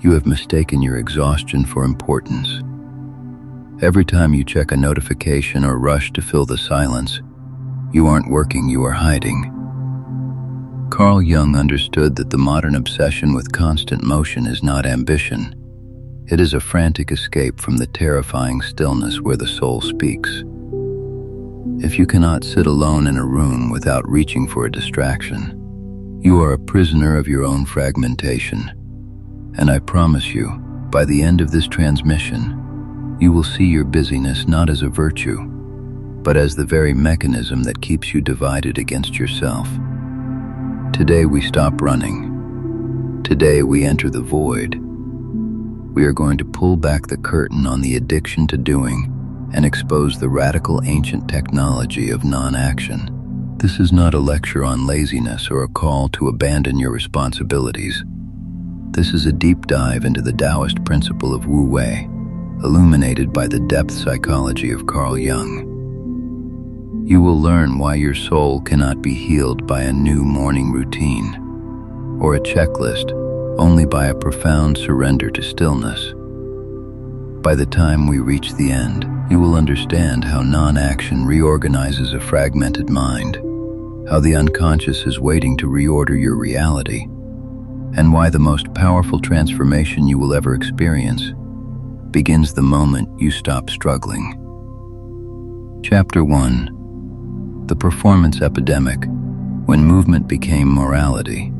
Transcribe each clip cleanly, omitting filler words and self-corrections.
You have mistaken your exhaustion for importance. Every time you check a notification or rush to fill the silence, you aren't working, you are hiding. Carl Jung understood that the modern obsession with constant motion is not ambition. It is a frantic escape from the terrifying stillness where the soul speaks. If you cannot sit alone in a room without reaching for a distraction, you are a prisoner of your own fragmentation. And I promise you, by the end of this transmission, you will see your busyness not as a virtue, but as the very mechanism that keeps you divided against yourself. Today we stop running. Today we enter the void. We are going to pull back the curtain on the addiction to doing and expose the radical ancient technology of non-action. This is not a lecture on laziness or a call to abandon your responsibilities. This is a deep dive into the Taoist principle of Wu Wei, illuminated by the depth psychology of Carl Jung. You will learn why your soul cannot be healed by a new morning routine, or a checklist, only by a profound surrender to stillness. By the time we reach the end, you will understand how non-action reorganizes a fragmented mind, how the unconscious is waiting to reorder your reality, and why the most powerful transformation you will ever experience begins the moment you stop struggling. Chapter 1. The Performance Epidemic, When Movement Became Morality.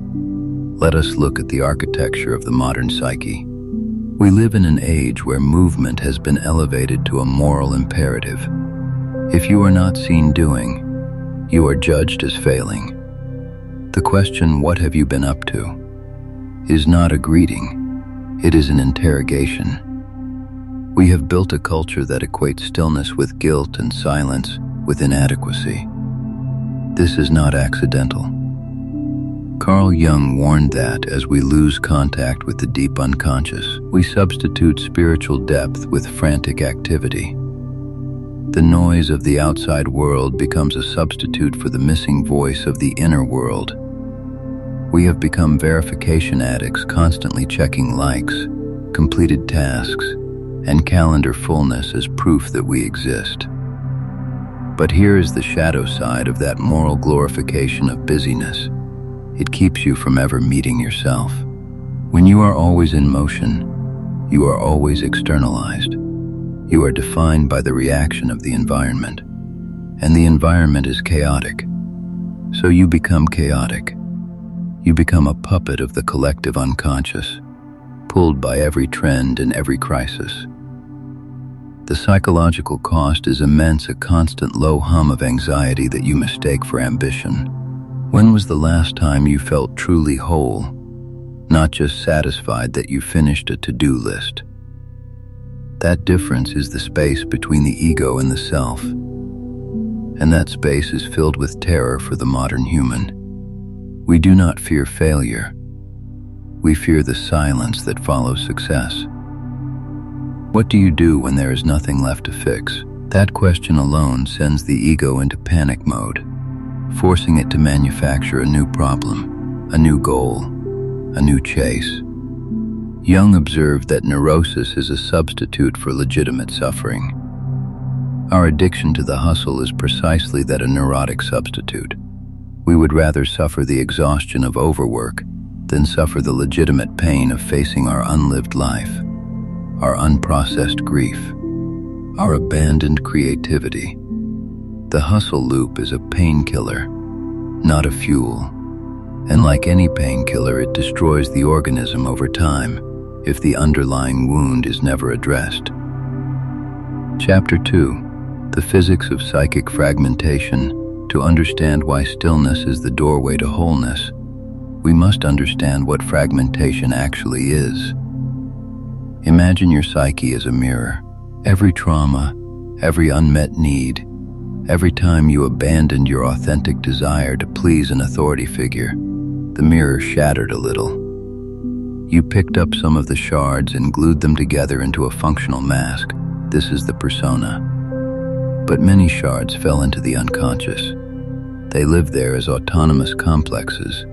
Let us look at the architecture of the modern psyche. We live in an age where movement has been elevated to a moral imperative. If you are not seen doing, you are judged as failing. The question, "What have you been up to?" is not a greeting, it is an interrogation. We have built a culture that equates stillness with guilt and silence with inadequacy. This is not accidental. Carl Jung warned that as we lose contact with the deep unconscious, we substitute spiritual depth with frantic activity. The noise of the outside world becomes a substitute for the missing voice of the inner world. We have become verification addicts, constantly checking likes, completed tasks, and calendar fullness as proof that we exist. But here is the shadow side of that moral glorification of busyness. It keeps you from ever meeting yourself. When you are always in motion, you are always externalized. You are defined by the reaction of the environment, and the environment is chaotic. So you become chaotic. You become a puppet of the collective unconscious, pulled by every trend and every crisis. The psychological cost is immense, a constant low hum of anxiety that you mistake for ambition. When was the last time you felt truly whole, not just satisfied that you finished a to-do list? That difference is the space between the ego and the self, and that space is filled with terror for the modern human. We do not fear failure. We fear the silence that follows success. What do you do when there is nothing left to fix? That question alone sends the ego into panic mode, forcing it to manufacture a new problem, a new goal, a new chase. Jung observed that neurosis is a substitute for legitimate suffering. Our addiction to the hustle is precisely that, a neurotic substitute. We would rather suffer the exhaustion of overwork than suffer the legitimate pain of facing our unlived life, our unprocessed grief, our abandoned creativity. The hustle loop is a painkiller, not a fuel. And like any painkiller, it destroys the organism over time if the underlying wound is never addressed. Chapter 2. The Physics of Psychic Fragmentation. To understand why stillness is the doorway to wholeness, we must understand what fragmentation actually is. Imagine your psyche as a mirror. Every trauma, every unmet need, every time you abandoned your authentic desire to please an authority figure, the mirror shattered a little. You picked up some of the shards and glued them together into a functional mask. This is the persona. But many shards fell into the unconscious. They live there as autonomous complexes,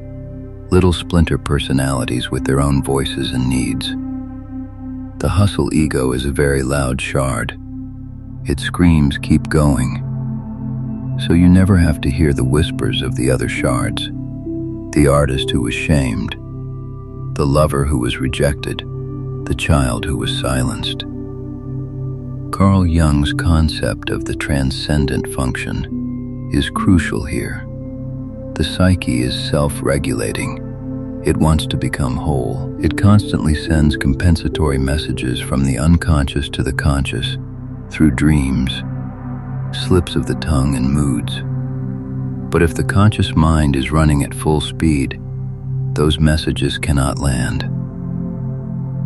little splinter personalities with their own voices and needs. The hustle ego is a very loud shard. It screams, "Keep going." So you never have to hear the whispers of the other shards. The artist who was shamed, the lover who was rejected, the child who was silenced. Carl Jung's concept of the transcendent function is crucial here. The psyche is self-regulating. It wants to become whole. It constantly sends compensatory messages from the unconscious to the conscious through dreams, slips of the tongue, and moods. But if the conscious mind is running at full speed, those messages cannot land.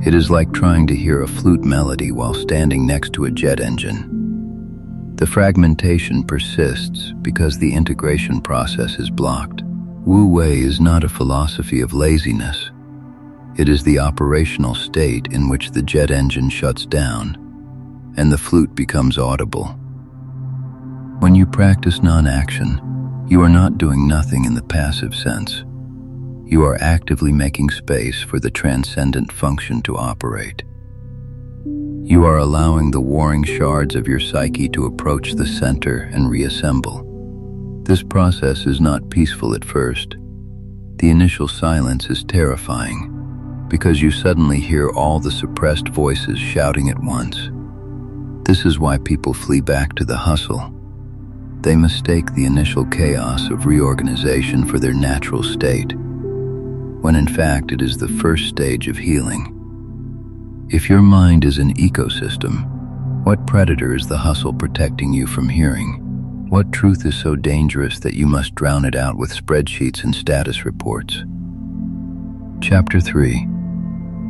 It is like trying to hear a flute melody while standing next to a jet engine. The fragmentation persists because the integration process is blocked. Wu Wei is not a philosophy of laziness. It is the operational state in which the jet engine shuts down and the flute becomes audible. When you practice non-action, you are not doing nothing in the passive sense. You are actively making space for the transcendent function to operate. You are allowing the warring shards of your psyche to approach the center and reassemble. This process is not peaceful at first. The initial silence is terrifying because you suddenly hear all the suppressed voices shouting at once. This is why people flee back to the hustle. They mistake the initial chaos of reorganization for their natural state, when in fact it is the first stage of healing. If your mind is an ecosystem, what predator is the hustle protecting you from hearing? What truth is so dangerous that you must drown it out with spreadsheets and status reports? Chapter 3.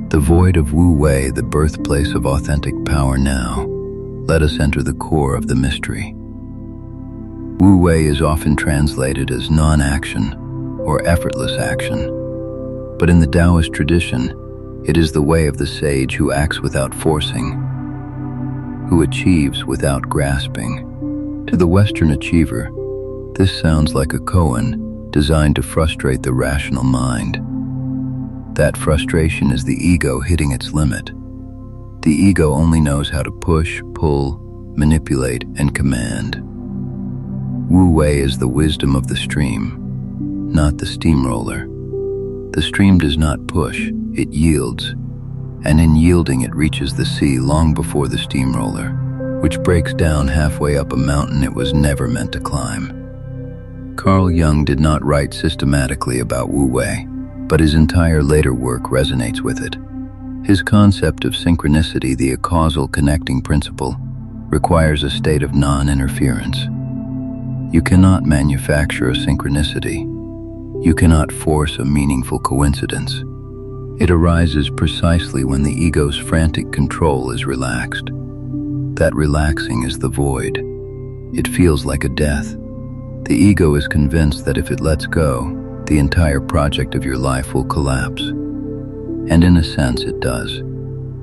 The Void of Wu Wei, the Birthplace of Authentic Power. Now, let us enter the core of the mystery. Wu Wei is often translated as non-action or effortless action. But in the Taoist tradition, it is the way of the sage who acts without forcing, who achieves without grasping. To the Western achiever, this sounds like a koan designed to frustrate the rational mind. That frustration is the ego hitting its limit. The ego only knows how to push, pull, manipulate, and command. Wu Wei is the wisdom of the stream, not the steamroller. The stream does not push, it yields, and in yielding it reaches the sea long before the steamroller, which breaks down halfway up a mountain it was never meant to climb. Carl Jung did not write systematically about Wu Wei, but his entire later work resonates with it. His concept of synchronicity, the causal connecting principle, requires a state of non-interference. You cannot manufacture a synchronicity. You cannot force a meaningful coincidence. It arises precisely when the ego's frantic control is relaxed. That relaxing is the void. It feels like a death. The ego is convinced that if it lets go, the entire project of your life will collapse. And in a sense it does.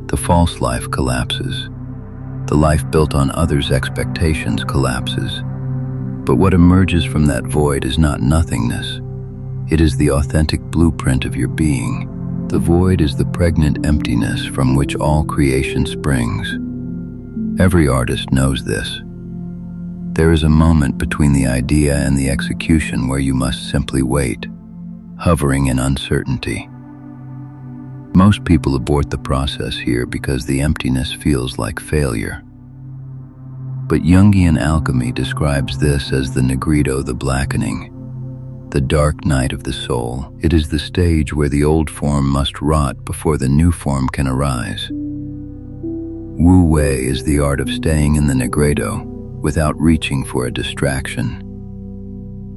The false life collapses. The life built on others' expectations collapses. But what emerges from that void is not nothingness. It is the authentic blueprint of your being. The void is the pregnant emptiness from which all creation springs. Every artist knows this. There is a moment between the idea and the execution where you must simply wait, hovering in uncertainty. Most people abort the process here because the emptiness feels like failure. But Jungian alchemy describes this as the negrito, the blackening, the dark night of the soul. It is the stage where the old form must rot before the new form can arise. Wu Wei is the art of staying in the negrito without reaching for a distraction.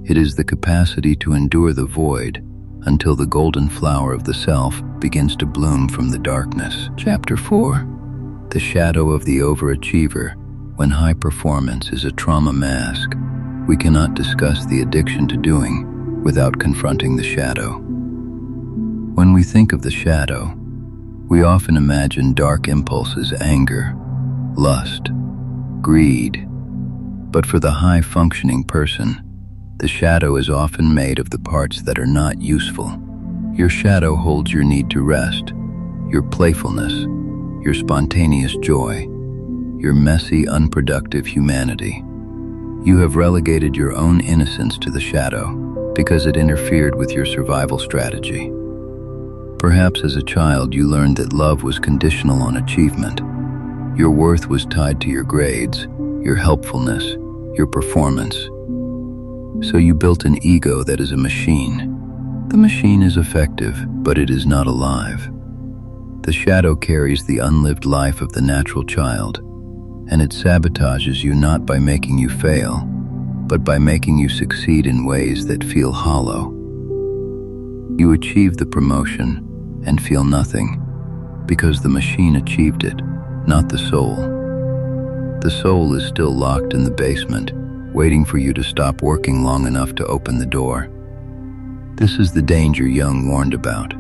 It is the capacity to endure the void until the golden flower of the self begins to bloom from the darkness. Chapter 4. The shadow of the overachiever. When high performance is a trauma mask, we cannot discuss the addiction to doing without confronting the shadow. When we think of the shadow, we often imagine dark impulses, anger, lust, greed. But for the high-functioning person, the shadow is often made of the parts that are not useful. Your shadow holds your need to rest, your playfulness, your spontaneous joy, your messy, unproductive humanity. You have relegated your own innocence to the shadow because it interfered with your survival strategy. Perhaps as a child you learned that love was conditional on achievement. Your worth was tied to your grades, your helpfulness, your performance. So you built an ego that is a machine. The machine is effective, but it is not alive. The shadow carries the unlived life of the natural child, and it sabotages you not by making you fail, but by making you succeed in ways that feel hollow. You achieve the promotion and feel nothing, because the machine achieved it, not the soul. The soul is still locked in the basement, waiting for you to stop working long enough to open the door. This is the danger Jung warned about,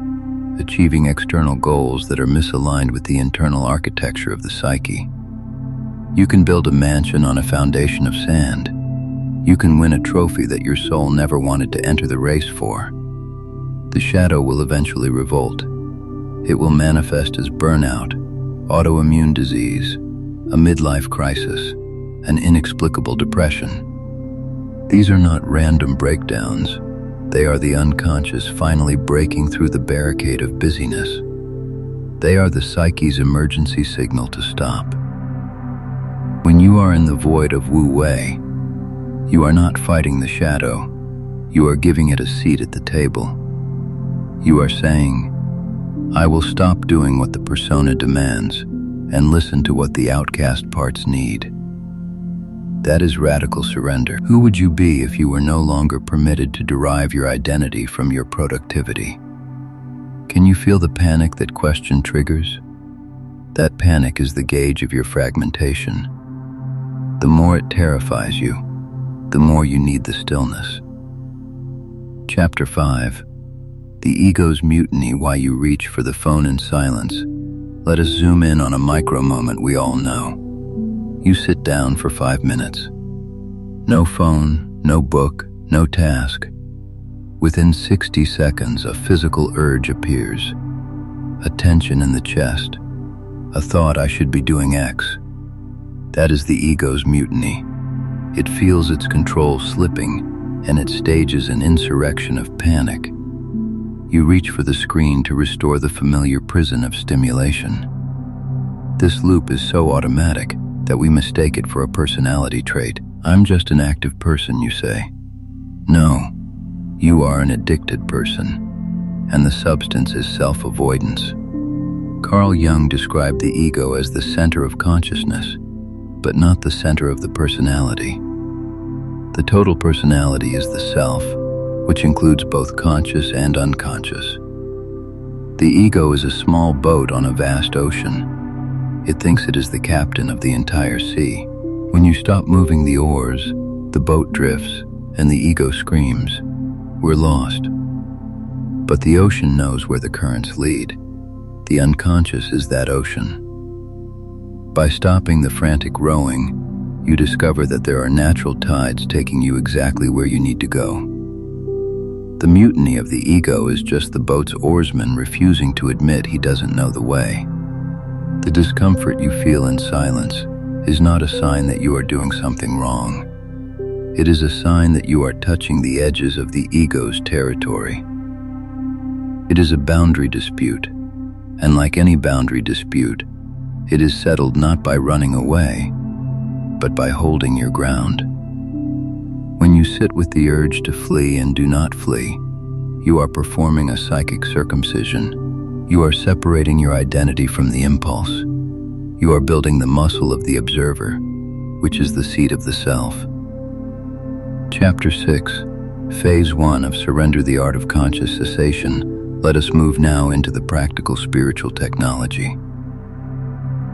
achieving external goals that are misaligned with the internal architecture of the psyche. You can build a mansion on a foundation of sand. You can win a trophy that your soul never wanted to enter the race for. The shadow will eventually revolt. It will manifest as burnout, autoimmune disease, a midlife crisis, an inexplicable depression. These are not random breakdowns. They are the unconscious finally breaking through the barricade of busyness. They are the psyche's emergency signal to stop. When you are in the void of Wu Wei, you are not fighting the shadow. You are giving it a seat at the table. You are saying, I will stop doing what the persona demands and listen to what the outcast parts need. That is radical surrender. Who would you be if you were no longer permitted to derive your identity from your productivity? Can you feel the panic that question triggers? That panic is the gauge of your fragmentation. The more it terrifies you, the more you need the stillness. Chapter 5. The Ego's Mutiny, Why You Reach for the Phone in Silence. Let us zoom in on a micro moment we all know. You sit down for 5 minutes. No phone, no book, no task. Within 60 seconds, a physical urge appears. A tension in the chest. A thought, I should be doing X. That is the ego's mutiny. It feels its control slipping, and it stages an insurrection of panic. You reach for the screen to restore the familiar prison of stimulation. This loop is so automatic that we mistake it for a personality trait. I'm just an active person, you say. No, you are an addicted person, and the substance is self-avoidance. Carl Jung described the ego as the center of consciousness, but not the center of the personality. The total personality is the self, which includes both conscious and unconscious. The ego is a small boat on a vast ocean. It thinks it is the captain of the entire sea. When you stop moving the oars, the boat drifts, and the ego screams, we're lost. But the ocean knows where the currents lead. The unconscious is that ocean. By stopping the frantic rowing, you discover that there are natural tides taking you exactly where you need to go. The mutiny of the ego is just the boat's oarsman refusing to admit he doesn't know the way. The discomfort you feel in silence is not a sign that you are doing something wrong. It is a sign that you are touching the edges of the ego's territory. It is a boundary dispute, and like any boundary dispute, it is settled not by running away, but by holding your ground. When you sit with the urge to flee and do not flee, you are performing a psychic circumcision. You are separating your identity from the impulse. You are building the muscle of the observer, which is the seat of the self. Chapter 6. Phase 1 of Surrender, the Art of Conscious Cessation. Let us move now into the practical spiritual technology.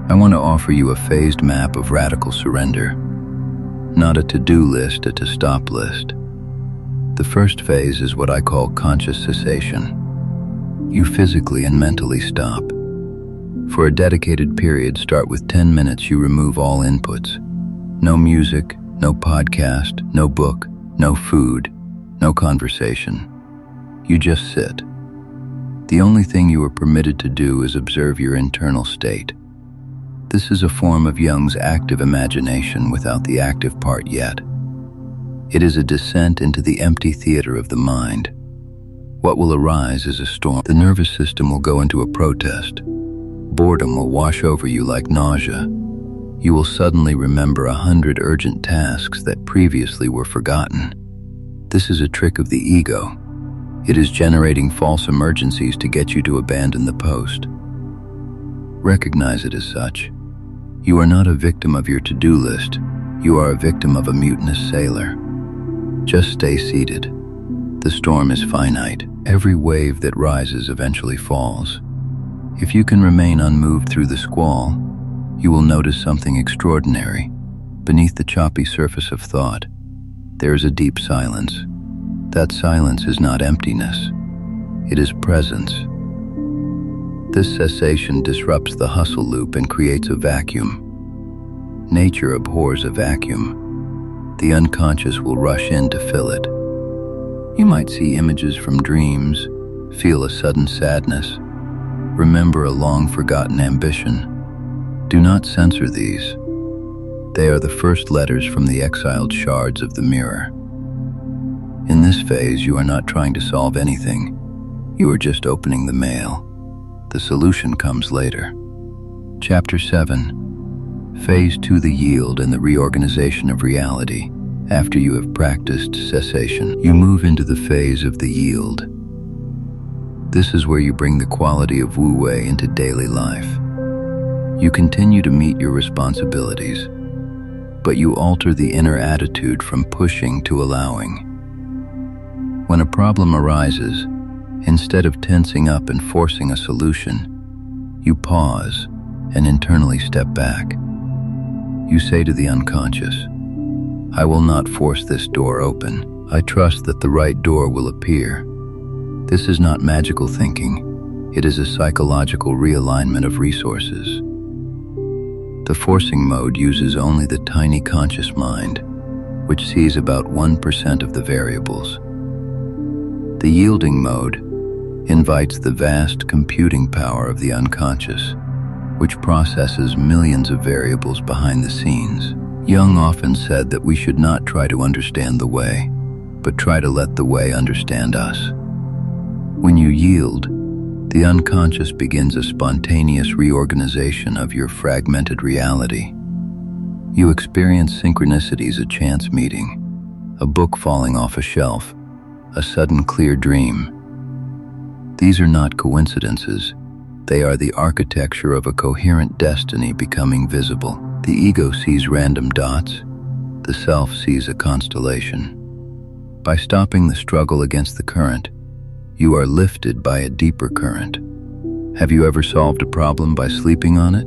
I want to offer you a phased map of radical surrender. Not a to-do list, a to-stop list. The first phase is what I call conscious cessation. You physically and mentally stop. For a dedicated period, start with 10 minutes you remove all inputs. No music, no podcast, no book, no food, no conversation. You just sit. The only thing you are permitted to do is observe your internal state. This is a form of Jung's active imagination without the active part yet. It is a descent into the empty theater of the mind. What will arise is a storm. The nervous system will go into a protest. Boredom will wash over you like nausea. You will suddenly remember 100 urgent tasks that previously were forgotten. This is a trick of the ego. It is generating false emergencies to get you to abandon the post. Recognize it as such. You are not a victim of your to-do list. You are a victim of a mutinous sailor. Just stay seated. The storm is finite. Every wave that rises eventually falls. If you can remain unmoved through the squall, you will notice something extraordinary. Beneath the choppy surface of thought, there is a deep silence. That silence is not emptiness. It is presence. This cessation disrupts the hustle loop and creates a vacuum. Nature abhors a vacuum. The unconscious will rush in to fill it. You might see images from dreams, feel a sudden sadness, remember a long-forgotten ambition. Do not censor these. They are the first letters from the exiled shards of the mirror. In this phase, you are not trying to solve anything. You are just opening the mail. The solution comes later. Chapter 7. Phase 2: the yield and the reorganization of reality. After you have practiced cessation, you move into the phase of the yield. This is where you bring the quality of Wu Wei into daily life. You continue to meet your responsibilities, but you alter the inner attitude from pushing to allowing. When a problem arises, instead of tensing up and forcing a solution, you pause and internally step back. You say to the unconscious, "I will not force this door open. I trust that the right door will appear." This is not magical thinking. It is a psychological realignment of resources. The forcing mode uses only the tiny conscious mind, which sees about 1% of the variables. The yielding mode invites the vast computing power of the unconscious, which processes millions of variables behind the scenes. Jung often said that we should not try to understand the way, but try to let the way understand us. When you yield, the unconscious begins a spontaneous reorganization of your fragmented reality. You experience synchronicities: a chance meeting, a book falling off a shelf, a sudden clear dream. These are not coincidences. They are the architecture of a coherent destiny becoming visible. The ego sees random dots. The self sees a constellation. By stopping the struggle against the current, you are lifted by a deeper current. Have you ever solved a problem by sleeping on it?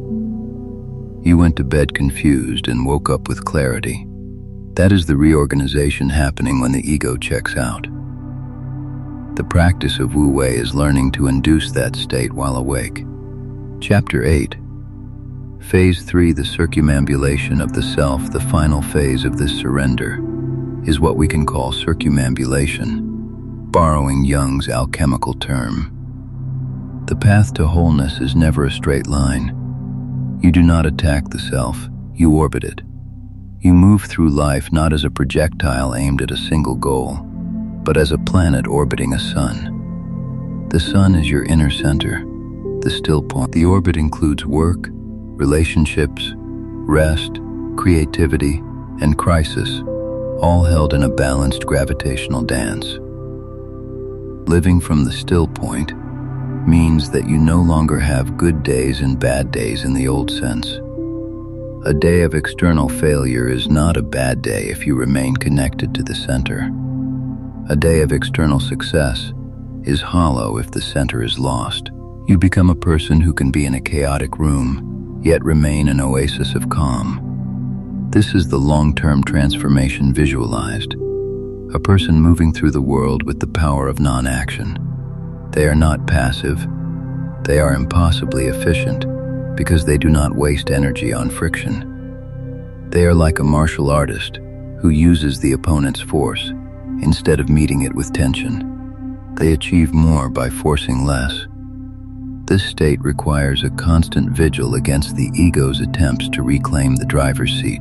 You went to bed confused and woke up with clarity. That is the reorganization happening when the ego checks out. The practice of Wu Wei is learning to induce that state while awake. Chapter 8. Phase 3: the circumambulation of the self. The final phase of this surrender is what we can call circumambulation, borrowing Jung's alchemical term. The path to wholeness is never a straight line. You do not attack the self, you orbit it. You move through life not as a projectile aimed at a single goal, but as a planet orbiting a sun. The sun is your inner center, the still point. The orbit includes work, relationships, rest, creativity, and crisis, all held in a balanced gravitational dance. Living from the still point means that you no longer have good days and bad days in the old sense. A day of external failure is not a bad day if you remain connected to the center. A day of external success is hollow if the center is lost. You become a person who can be in a chaotic room, yet remain an oasis of calm. This is the long-term transformation visualized. A person moving through the world with the power of non-action. They are not passive. They are impossibly efficient because they do not waste energy on friction. They are like a martial artist who uses the opponent's force instead of meeting it with tension. They achieve more by forcing less. This state requires a constant vigil against the ego's attempts to reclaim the driver's seat.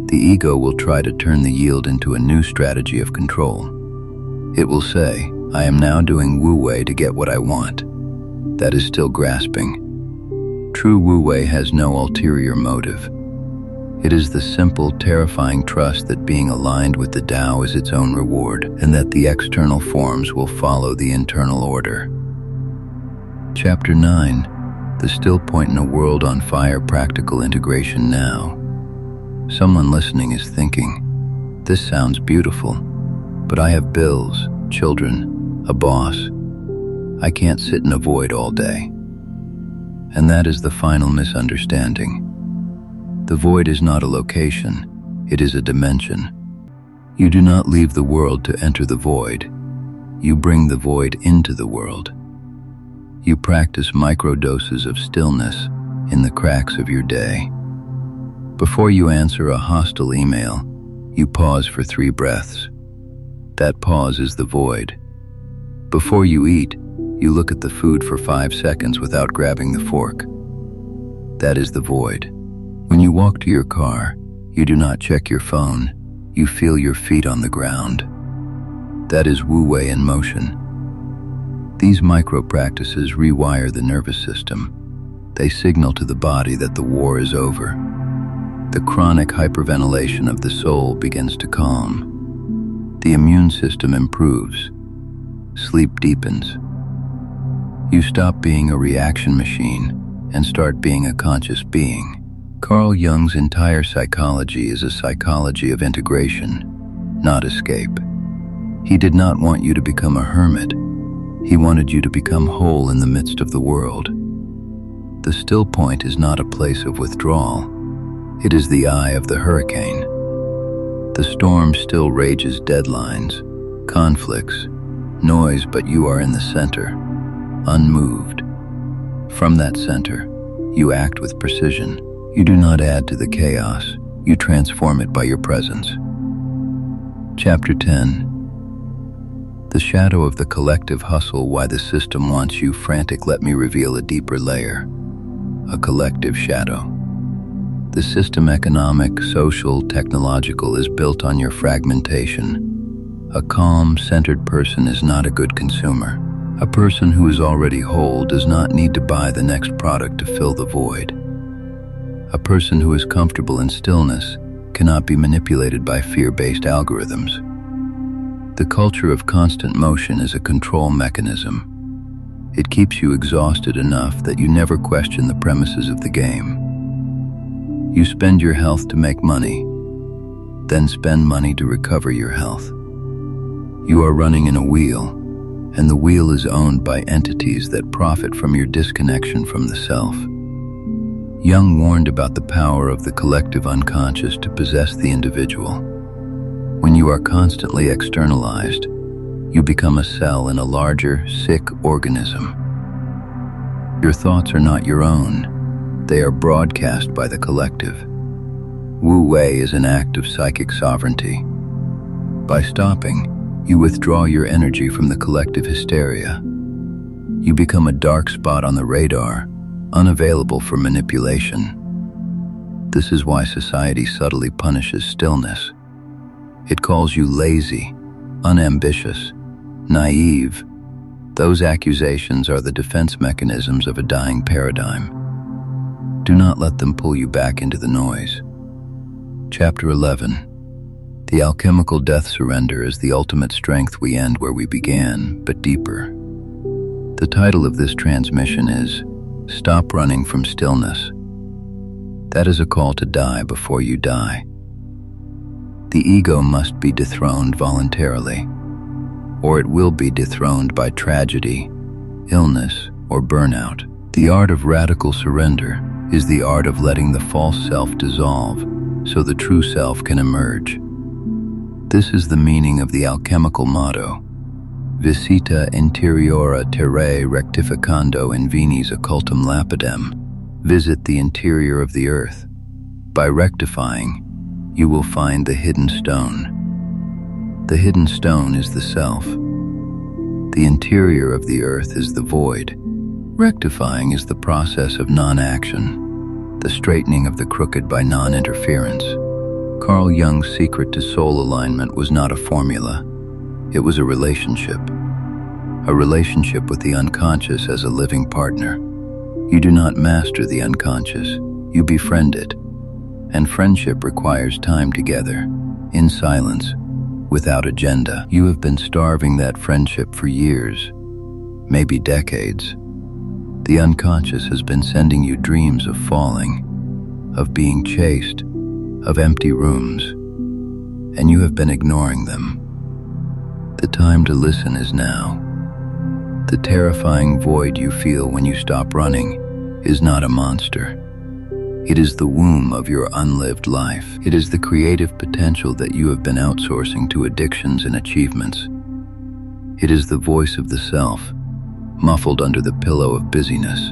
The ego will try to turn the yield into a new strategy of control. It will say, "I am now doing Wu Wei to get what I want." That is still grasping. True Wu Wei has no ulterior motive. It is the simple, terrifying trust that being aligned with the Tao is its own reward, and that the external forms will follow the internal order. Chapter 9. The Still Point in a World on Fire: Practical Integration Now. Someone listening is thinking, "This sounds beautiful, but I have bills, children, a boss. I can't sit in a void all day." And that is the final misunderstanding. The void is not a location, it is a dimension. You do not leave the world to enter the void. You bring the void into the world. You practice microdoses of stillness in the cracks of your day. Before you answer a hostile email, you pause for 3 breaths. That pause is the void. Before you eat, you look at the food for 5 seconds without grabbing the fork. That is the void. When you walk to your car, you do not check your phone, you feel your feet on the ground. That is Wu Wei in motion. These micro-practices rewire the nervous system. They signal to the body that the war is over. The chronic hyperventilation of the soul begins to calm. The immune system improves. Sleep deepens. You stop being a reaction machine and start being a conscious being. Carl Jung's entire psychology is a psychology of integration, not escape. He did not want you to become a hermit. He wanted you to become whole in the midst of the world. The still point is not a place of withdrawal. It is the eye of the hurricane. The storm still rages, deadlines, conflicts, noise, but you are in the center, unmoved. From that center, you act with precision. You do not add to the chaos, you transform it by your presence. Chapter 10. The shadow of the collective hustle: why the system wants you frantic. Let me reveal a deeper layer. A collective shadow. The system, economic, social, technological, is built on your fragmentation. A calm, centered person is not a good consumer. A person who is already whole does not need to buy the next product to fill the void. A person who is comfortable in stillness cannot be manipulated by fear-based algorithms. The culture of constant motion is a control mechanism. It keeps you exhausted enough that you never question the premises of the game. You spend your health to make money, then spend money to recover your health. You are running in a wheel, and the wheel is owned by entities that profit from your disconnection from the self. Jung warned about the power of the collective unconscious to possess the individual. When you are constantly externalized, you become a cell in a larger, sick organism. Your thoughts are not your own. They are broadcast by the collective. Wu Wei is an act of psychic sovereignty. By stopping, you withdraw your energy from the collective hysteria. You become a dark spot on the radar, unavailable for manipulation. This is why society subtly punishes stillness. It calls you lazy, unambitious, naive. Those accusations are the defense mechanisms of a dying paradigm. Do not let them pull you back into the noise. Chapter 11. The alchemical death surrender is the ultimate strength. We end where we began, but deeper. The title of this transmission is Stop Running from Stillness. That is a call to die before you die. The ego must be dethroned voluntarily, or it will be dethroned by tragedy, illness, or burnout. The art of radical surrender is the art of letting the false self dissolve so the true self can emerge. This is the meaning of the alchemical motto, Visita interiora terrae rectificando in vinis occultum lapidem. Visit the interior of the earth. By rectifying, you will find the hidden stone. The hidden stone is the self. The interior of the earth is the void. Rectifying is the process of non-action, the straightening of the crooked by non-interference. Carl Jung's secret to soul alignment was not a formula. It was a relationship with the unconscious as a living partner. You do not master the unconscious, you befriend it. And friendship requires time together, in silence, without agenda. You have been starving that friendship for years, maybe decades. The unconscious has been sending you dreams of falling, of being chased, of empty rooms, and you have been ignoring them. The time to listen is now. The terrifying void you feel when you stop running is not a monster. It is the womb of your unlived life. It is the creative potential that you have been outsourcing to addictions and achievements. It is the voice of the self, muffled under the pillow of busyness.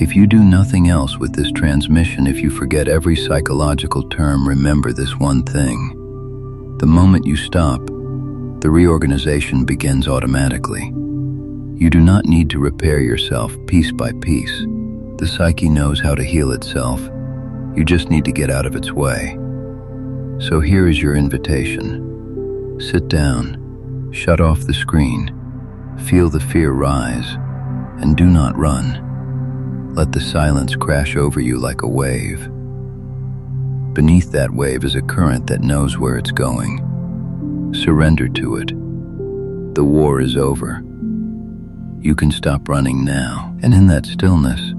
If you do nothing else with this transmission, if you forget every psychological term, remember this one thing. The moment you stop, the reorganization begins automatically. You do not need to repair yourself piece by piece. The psyche knows how to heal itself. You just need to get out of its way. So here is your invitation. Sit down, shut off the screen, feel the fear rise, and do not run. Let the silence crash over you like a wave. Beneath that wave is a current that knows where it's going. Surrender to it. The war is over. You can stop running now, and in that stillness,